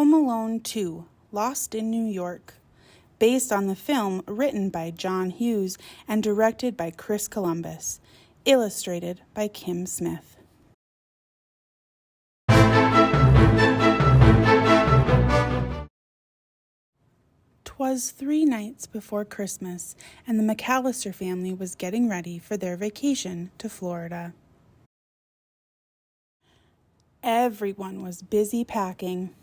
Home Alone 2, Lost in New York, based on the film written by John Hughes and directed by Chris Columbus, illustrated by Kim Smith. "'Twas 3 nights before Christmas, and the McAllister family was getting ready for their vacation to Florida. Everyone was busy packing.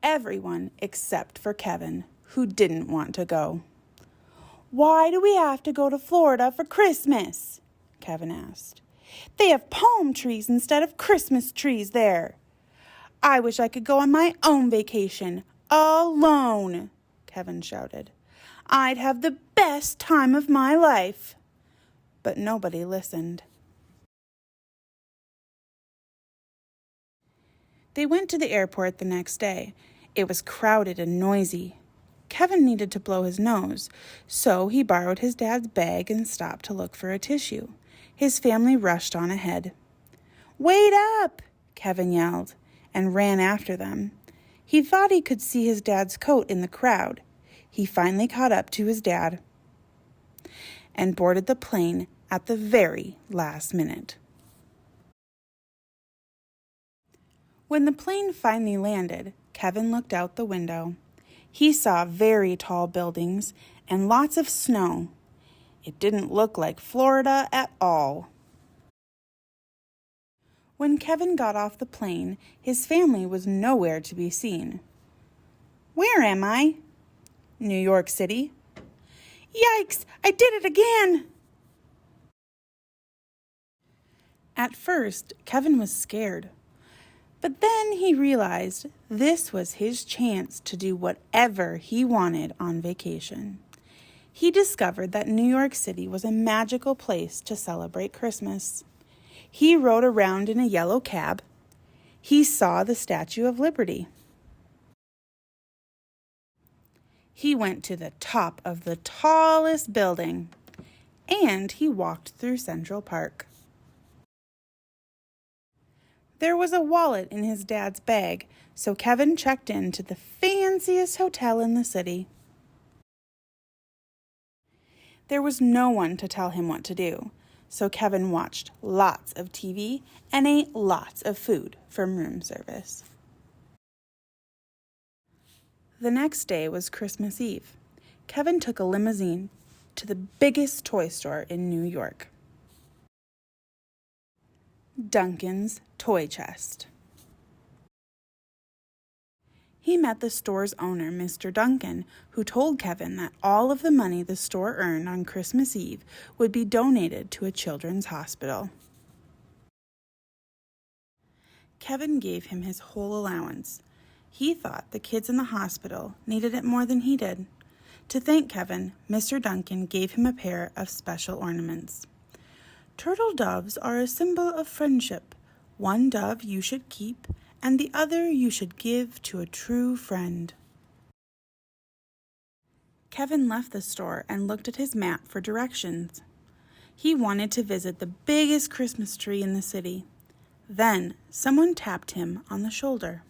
Everyone except for Kevin, who didn't want to go. "Why do we have to go to Florida for Christmas?" Kevin asked. "They have palm trees instead of Christmas trees there. I wish I could go on my own vacation, alone," Kevin shouted. "I'd have the best time of my life." But nobody listened. They went to the airport the next day. It was crowded and noisy. Kevin needed to blow his nose, so he borrowed his dad's bag and stopped to look for a tissue. His family rushed on ahead. "Wait up!" Kevin yelled, and ran after them. He thought he could see his dad's coat in the crowd. He finally caught up to his dad and boarded the plane at the very last minute. When the plane finally landed, Kevin looked out the window. He saw very tall buildings and lots of snow. It didn't look like Florida at all. When Kevin got off the plane, his family was nowhere to be seen. "Where am I?" "New York City." "Yikes! I did it again!" At first, Kevin was scared. But then he realized this was his chance to do whatever he wanted on vacation. He discovered that New York City was a magical place to celebrate Christmas. He rode around in a yellow cab. He saw the Statue of Liberty. He went to the top of the tallest building, and he walked through Central Park. There was a wallet in his dad's bag, so Kevin checked into the fanciest hotel in the city. There was no one to tell him what to do, so Kevin watched lots of TV and ate lots of food from room service. The next day was Christmas Eve. Kevin took a limousine to the biggest toy store in New York. Duncan's Toy Chest. He met the store's owner, Mr. Duncan, who told Kevin that all of the money the store earned on Christmas Eve would be donated to a children's hospital. Kevin gave him his whole allowance. He thought the kids in the hospital needed it more than he did. To thank Kevin, Mr. Duncan gave him a pair of special ornaments. "Turtle doves are a symbol of friendship. One dove you should keep, and the other you should give to a true friend." Kevin left the store and looked at his map for directions. He wanted to visit the biggest Christmas tree in the city. Then someone tapped him on the shoulder.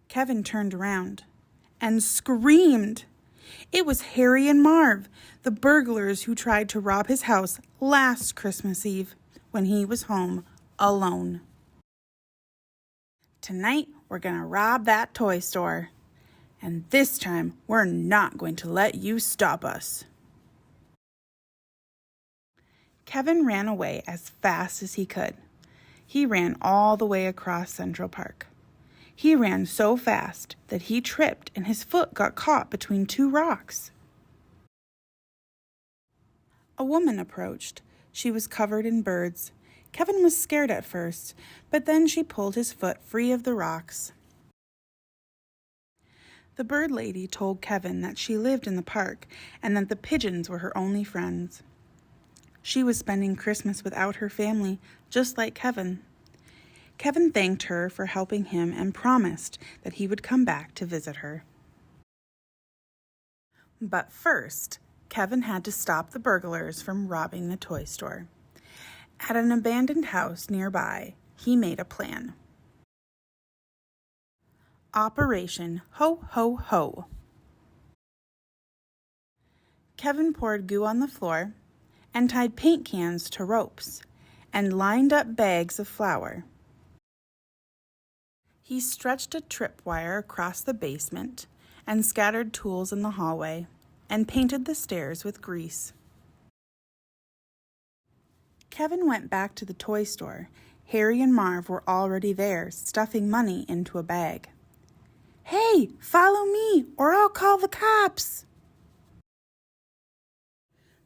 Kevin turned around and screamed. It was Harry and Marv, the burglars who tried to rob his house last Christmas Eve when he was home alone. "Tonight, we're going to rob that toy store. And this time, we're not going to let you stop us." Kevin ran away as fast as he could. He ran all the way across Central Park. He ran so fast that he tripped and his foot got caught between 2 rocks. A woman approached. She was covered in birds. Kevin was scared at first, but then she pulled his foot free of the rocks. The bird lady told Kevin that she lived in the park and that the pigeons were her only friends. She was spending Christmas without her family, just like Kevin. Kevin thanked her for helping him and promised that he would come back to visit her. But first, Kevin had to stop the burglars from robbing the toy store. At an abandoned house nearby, he made a plan. Operation Ho Ho Ho. Kevin poured goo on the floor and tied paint cans to ropes and lined up bags of flour. He stretched a tripwire across the basement and scattered tools in the hallway and painted the stairs with grease. Kevin went back to the toy store. Harry and Marv were already there, stuffing money into a bag. "Hey, follow me, or I'll call the cops!"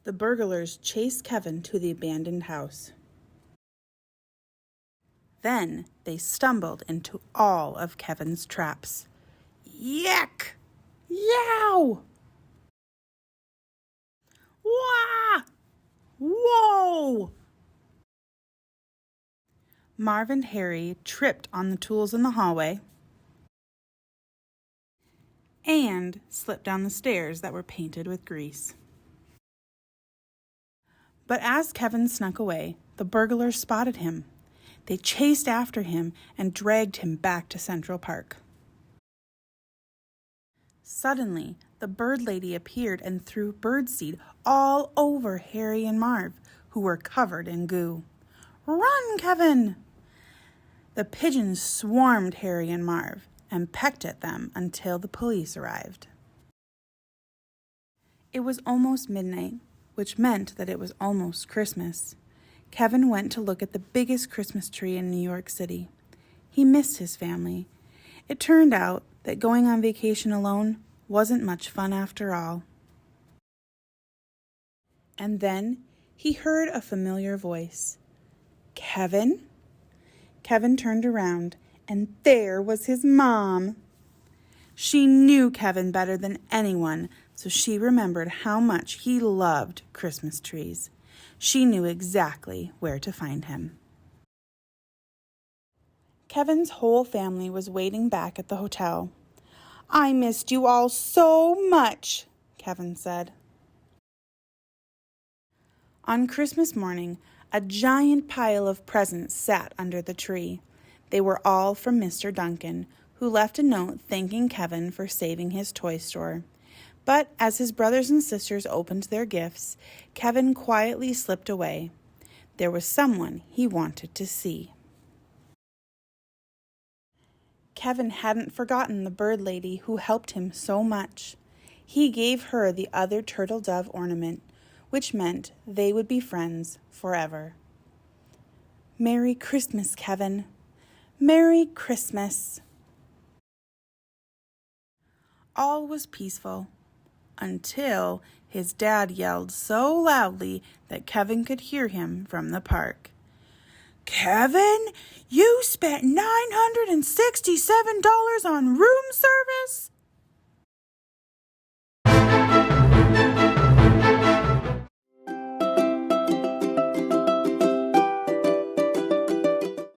The burglars chased Kevin to the abandoned house. Then they stumbled into all of Kevin's traps. Yuck! Yow! Wah! Whoa! Marv and Harry tripped on the tools in the hallway and slipped down the stairs that were painted with grease. But as Kevin snuck away, the burglars spotted him. They chased after him and dragged him back to Central Park. Suddenly, the bird lady appeared and threw birdseed all over Harry and Marv, who were covered in goo. "Run, Kevin!" The pigeons swarmed Harry and Marv and pecked at them until the police arrived. It was almost midnight, which meant that it was almost Christmas. Kevin went to look at the biggest Christmas tree in New York City. He missed his family. It turned out that going on vacation alone wasn't much fun after all. And then he heard a familiar voice. "Kevin?" Kevin turned around, and there was his mom. She knew Kevin better than anyone, so she remembered how much he loved Christmas trees. She knew exactly where to find him. Kevin's whole family was waiting back at the hotel. "I missed you all so much," Kevin said. On Christmas morning, a giant pile of presents sat under the tree. They were all from Mr. Duncan, who left a note thanking Kevin for saving his toy store. But as his brothers and sisters opened their gifts, Kevin quietly slipped away. There was someone he wanted to see. Kevin hadn't forgotten the bird lady who helped him so much. He gave her the other turtle dove ornament, which meant they would be friends forever. Merry Christmas, Kevin. Merry Christmas. All was peaceful until his dad yelled so loudly that Kevin could hear him from the park. "Kevin, you spent $967 on room service?"